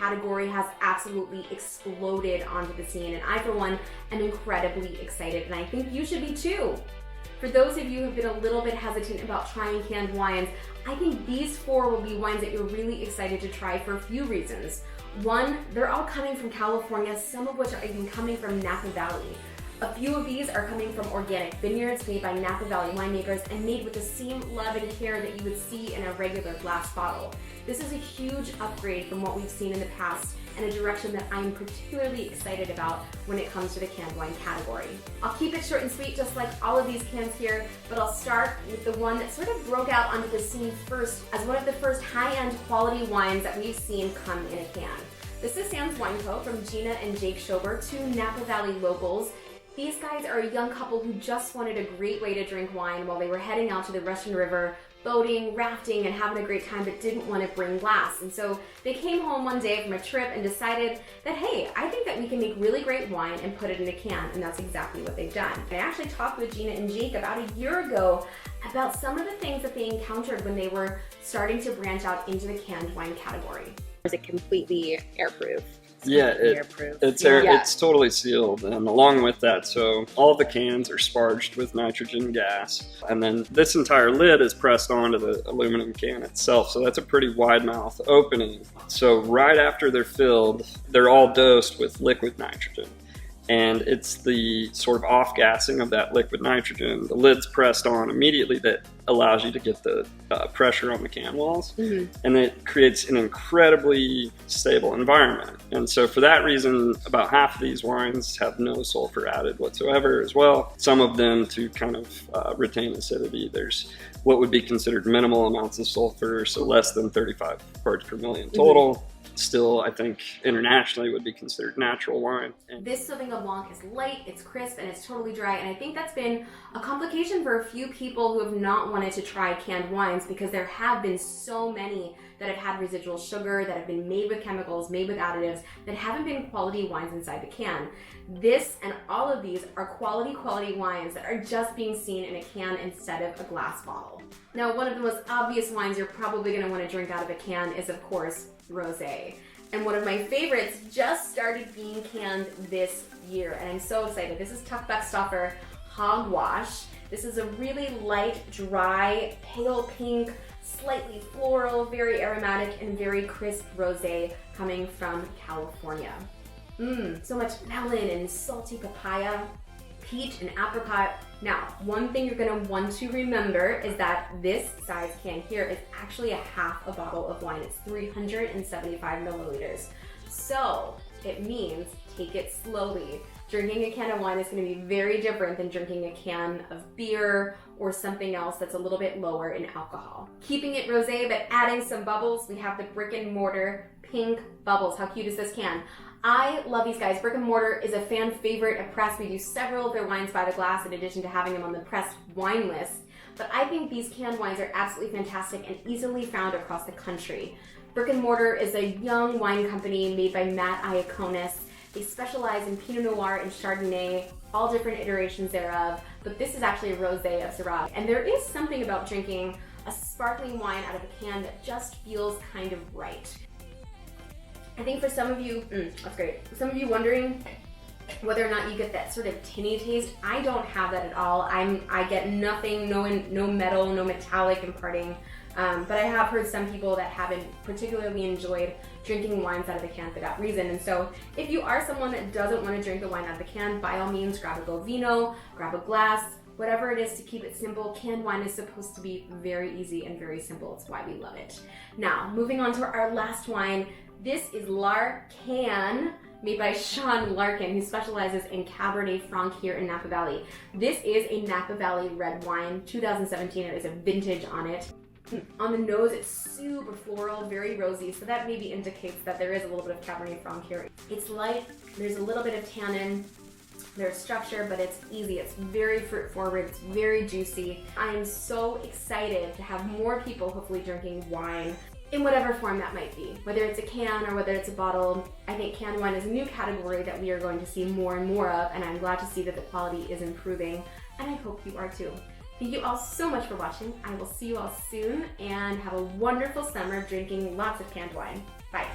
category has absolutely exploded onto the scene, and I, for one, am incredibly excited, and I think you should be too. For those of you who have been a little bit hesitant about trying canned wines, I think these 4 will be wines that you're really excited to try for a few reasons. One, they're all coming from California, some of which are even coming from Napa Valley. A few of these are coming from organic vineyards made by Napa Valley winemakers and made with the same love and care that you would see in a regular glass bottle. This is a huge upgrade from what we've seen in the past and a direction that I'm particularly excited about when it comes to the canned wine category. I'll keep it short and sweet just like all of these cans here, but I'll start with the one that sort of broke out onto the scene first as one of the first high-end quality wines that we've seen come in a can. This is Sam's Wine Co. from Gina and Jake Schober, 2 Napa Valley locals. These guys are a young couple who just wanted a great way to drink wine while they were heading out to the Russian River, boating, rafting, and having a great time, but didn't want to bring glass. And so they came home one day from a trip and decided that, hey, I think that we can make really great wine and put it in a can, and that's exactly what they've done. I actually talked with Gina and Jake about a year ago about some of the things that they encountered when they were starting to branch out into the canned wine category. Is it completely airproof? Yeah, it's totally sealed, and along with that, so all the cans are sparged with nitrogen gas, and then this entire lid is pressed onto the aluminum can itself, so that's a pretty wide mouth opening. So right after they're filled, they're all dosed with liquid nitrogen, and it's the sort of off-gassing of that liquid nitrogen, the lid's pressed on immediately, that allows you to get the pressure on the can walls, and it creates an incredibly stable environment. And so for that reason, about half of these wines have no sulfur added whatsoever as well. Some of them to kind of retain acidity. There's what would be considered minimal amounts of sulfur, so less than 35 parts per million total. Still, I think internationally would be considered natural wine. This Sauvignon Blanc is light, it's crisp, and it's totally dry, and I think that's been a complication for a few people who have not wanted to try canned wines because there have been so many that have had residual sugar, that have been made with chemicals, made with additives, that haven't been quality wines inside the can. This and all of these are quality wines that are just being seen in a can instead of a glass bottle. Now, one of the most obvious wines you're probably going to want to drink out of a can is, of course, rosé. And one of my favorites just started being canned this year, and I'm so excited. This is Beckstoffer Hogwash. This is a really light, dry, pale pink, slightly floral, very aromatic, and very crisp rosé coming from California. So much melon and salty papaya, peach and apricot. Now, one thing you're gonna want to remember is that this size can here is actually a half a bottle of wine. It's 375 milliliters. So it means take it slowly. Drinking a can of wine is gonna be very different than drinking a can of beer or something else that's a little bit lower in alcohol. Keeping it rosé, but adding some bubbles, we have the Brick and Mortar pink bubbles. How cute is this can? I love these guys. Brick and Mortar is a fan favorite at Press. We do several of their wines by the glass in addition to having them on the Press wine list. But I think these canned wines are absolutely fantastic and easily found across the country. Brick and Mortar is a young wine company made by Matt Iaconis. They specialize in Pinot Noir and Chardonnay, all different iterations thereof, but this is actually a rosé of Syrah. And there is something about drinking a sparkling wine out of a can that just feels kind of right. I think for some of you, that's great. Some of you wondering whether or not you get that sort of tinny taste, I don't have that at all. I get nothing, no metal, no metallic imparting. But I have heard some people that haven't particularly enjoyed drinking wines out of the can for that reason. And so if you are someone that doesn't want to drink the wine out of the can, by all means, grab a Govino, grab a glass, whatever it is to keep it simple. Canned wine is supposed to be very easy and very simple. It's why we love it. Now, moving on to our last wine. This is LARKAN, made by Sean Larkin, who specializes in Cabernet Franc here in Napa Valley. This is a Napa Valley red wine, 2017. There is a vintage on it. On the nose, it's super floral, very rosy, so that maybe indicates that there is a little bit of Cabernet Franc here. It's light, there's a little bit of tannin, there's structure, but it's easy. It's very fruit forward, it's very juicy. I am so excited to have more people hopefully drinking wine in whatever form that might be. Whether it's a can or whether it's a bottle, I think canned wine is a new category that we are going to see more and more of, and I'm glad to see that the quality is improving, and I hope you are too. Thank you all so much for watching. I will see you all soon, and have a wonderful summer drinking lots of canned wine. Bye.